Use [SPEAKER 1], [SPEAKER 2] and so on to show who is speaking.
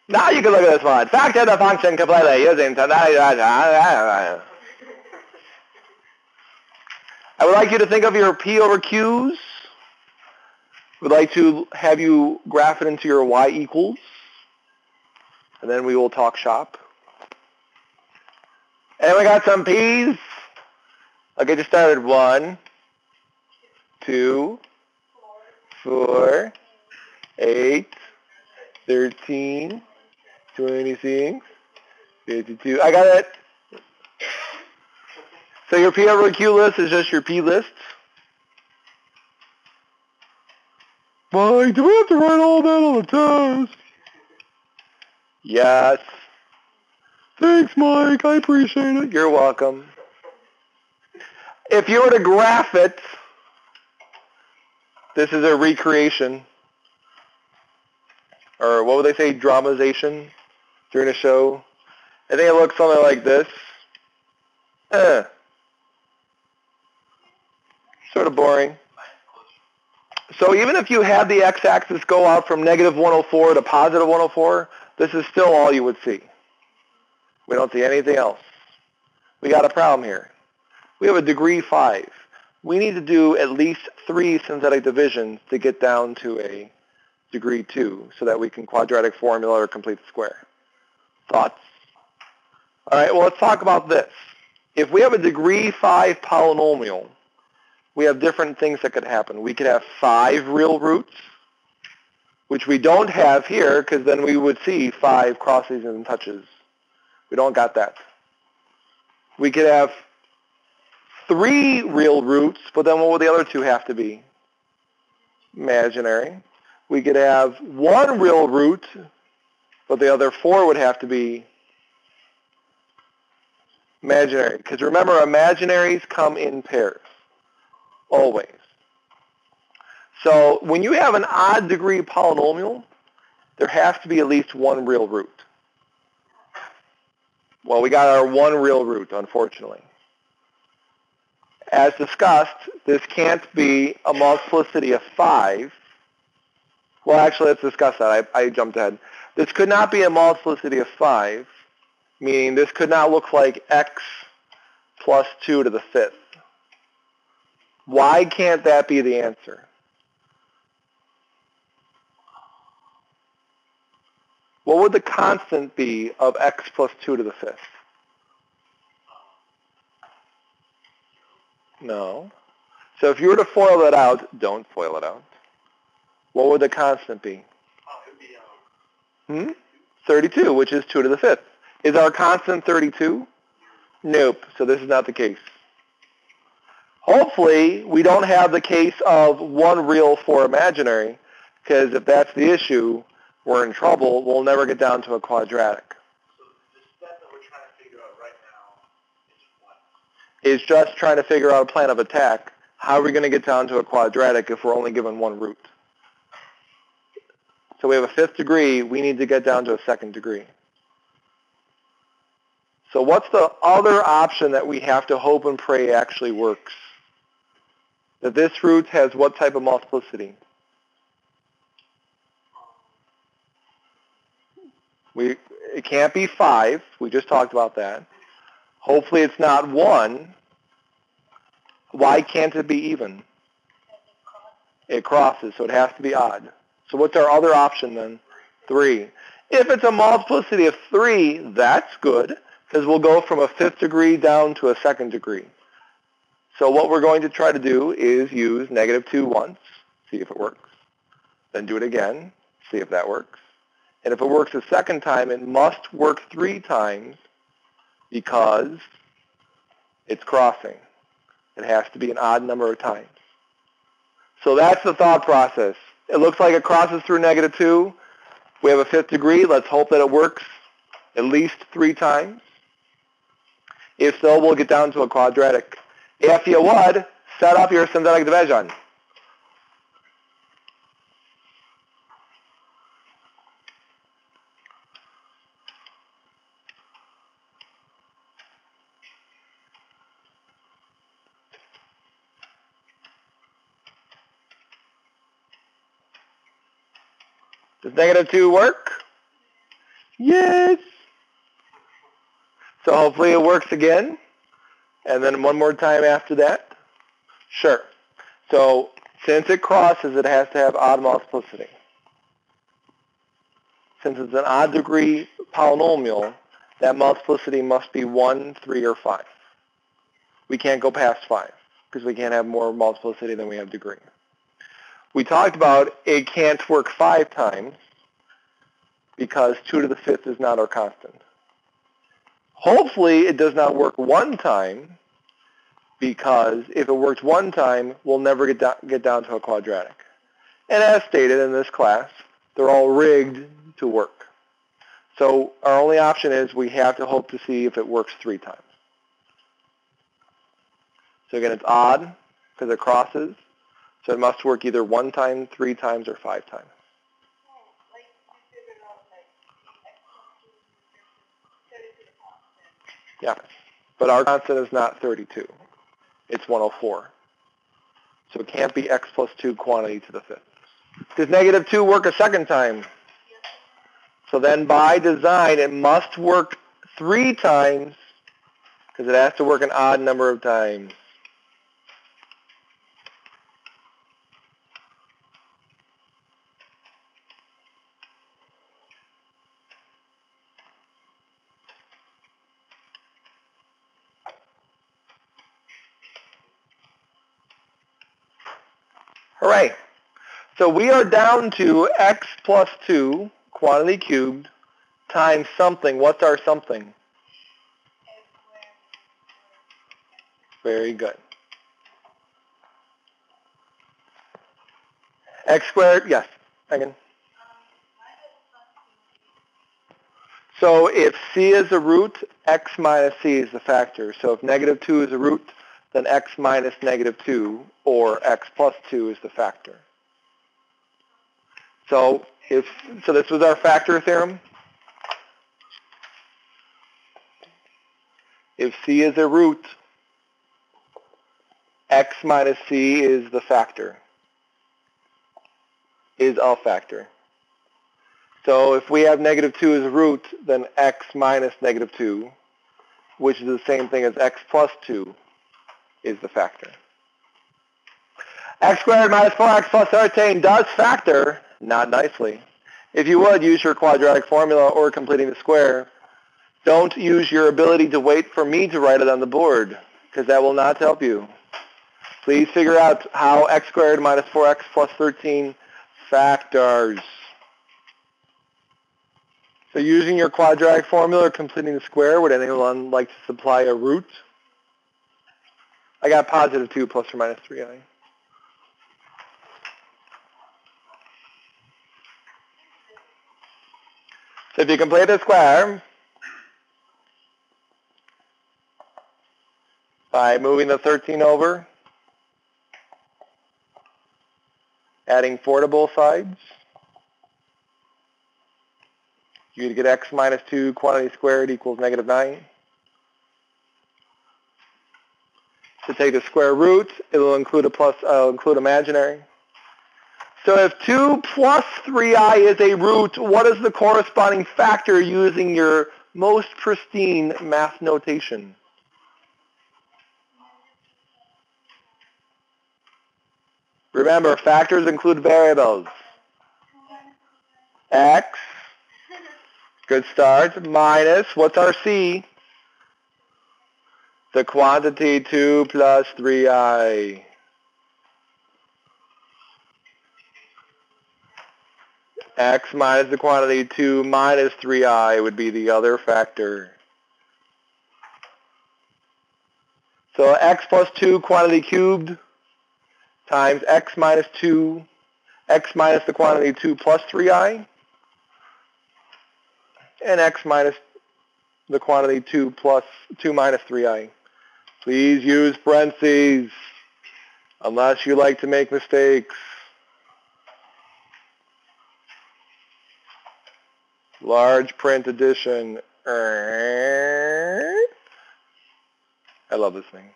[SPEAKER 1] Now you can look at this one. Factor the function completely using... I would like you to think of your P over Q's. I would like to have you graph it into your Y equals. And then we will talk shop. And we got some P's. I'll get you started. 1, 2, 4, 8, 13, 26, 52. I got it. So your P over Q list is just your P list. Mike, do we have to write all that on the test? Yes. Thanks, Mike. I appreciate it. You're welcome. If you were to graph it, this is a recreation. Or what would they say, dramatization during a show? I think it looks something like this. Sort of boring. So even if you had the x-axis go out from negative 104 to positive 104, this is still all you would see. We don't see anything else. We got a problem here. We have a degree 5. We need to do at least 3 synthetic divisions to get down to a degree 2 so that we can quadratic formula or complete the square. Thoughts? All right, well, let's talk about this. If we have a degree 5 polynomial, we have different things that could happen. We could have 5 real roots, which we don't have here because then we would see 5 crosses and touches. We don't got that. We could have 3 real roots, but then what would the other 2 have to be? Imaginary. We could have 1 real root, but the other 4 would have to be imaginary. Because remember, imaginaries come in pairs. Always. So when you have an odd degree polynomial, there has to be at least 1 real root. Well, we got our 1 real root, unfortunately. As discussed, this can't be a multiplicity of 5. Well, actually, let's discuss that. I jumped ahead. This could not be a multiplicity of 5, meaning this could not look like x plus 2 to the 5th. Why can't that be the answer? What would the constant be of x plus 2 to the 5th? No. So if you were to FOIL that out, don't FOIL it out. What would the constant be? 32, which is 2 to the 5th. Is our constant 32? Nope. So this is not the case. Hopefully, we don't have the case of 1 real, 4 imaginary, because if that's the issue, we're in trouble. We'll never get down to a quadratic.
[SPEAKER 2] So the step that we're trying to figure out right now is what?
[SPEAKER 1] Is just trying to figure out a plan of attack. How are we going to get down to a quadratic if we're only given 1 root? So we have a 5th degree. We need to get down to a 2nd degree. So what's the other option that we have to hope and pray actually works? That this root has what type of multiplicity? It can't be 5. We just talked about that. Hopefully it's not 1. Why can't it be even? It crosses, so it has to be odd. So what's our other option then? 3. If it's a multiplicity of 3, that's good, because we'll go from a 5th degree down to a 2nd degree. So what we're going to try to do is use -2 once, see if it works. Then do it again, see if that works. And if it works a second time, it must work 3 times because it's crossing. It has to be an odd number of times. So that's the thought process. It looks like it crosses through -2. We have a 5th degree. Let's hope that it works at least 3 times. If so, we'll get down to a quadratic. If you would, set up your synthetic division. Does -2 work? Yes. So hopefully it works again. And then one more time after that. Sure. So since it crosses, it has to have odd multiplicity. Since it's an odd degree polynomial, that multiplicity must be 1, 3, or 5. We can't go past 5 because we can't have more multiplicity than we have degree. We talked about it can't work 5 times because 2 to the 5th is not our constant. Hopefully it does not work 1 time because if it works 1 time, we'll never get down to a quadratic. And as stated in this class, they're all rigged to work. So our only option is we have to hope to see if it works 3 times. So again, it's odd because it crosses. So it must work either 1 time, 3 times, or 5 times. Yeah, but our constant is not 32. It's 104. So it can't be x plus 2 quantity to the 5th. Does negative 2 work a second time? So then by design, it must work 3 times because it has to work an odd number of times. Hooray. So we are down to x plus 2, quantity cubed, times something. What's our something? Very good. X squared, yes. Megan. So if c is a root, x minus c is the factor. So if negative 2 is a root, then x minus negative 2, or x plus 2 is the factor. So this was our factor theorem. If c is a root, x minus c is the factor, is a factor. So if we have negative 2 as a root, then x minus negative 2, which is the same thing as x plus 2, is the factor. X squared minus 4x plus 13 does factor, not nicely. If you would, use your quadratic formula or completing the square. Don't use your ability to wait for me to write it on the board, because that will not help you. Please figure out how x squared minus 4x plus 13 factors. So using your quadratic formula or completing the square, would anyone like to supply a root? I got positive 2 plus or minus 3i. So if you complete the square by moving the 13 over, adding 4 to both sides, you get x minus 2 quantity squared equals negative 9. To take the square root, it will include include imaginary. So if 2 plus 3i is a root, what is the corresponding factor using your most pristine math notation? Remember, factors include variables. X, good start, minus, what's our C? The quantity 2 plus 3i. X minus the quantity 2 minus 3i would be the other factor. So x plus 2 quantity cubed times x minus 2, x minus the quantity 2 plus 3i, and x minus the quantity 2 minus 3i. Please use parentheses unless you like to make mistakes. Large print edition. I love this thing.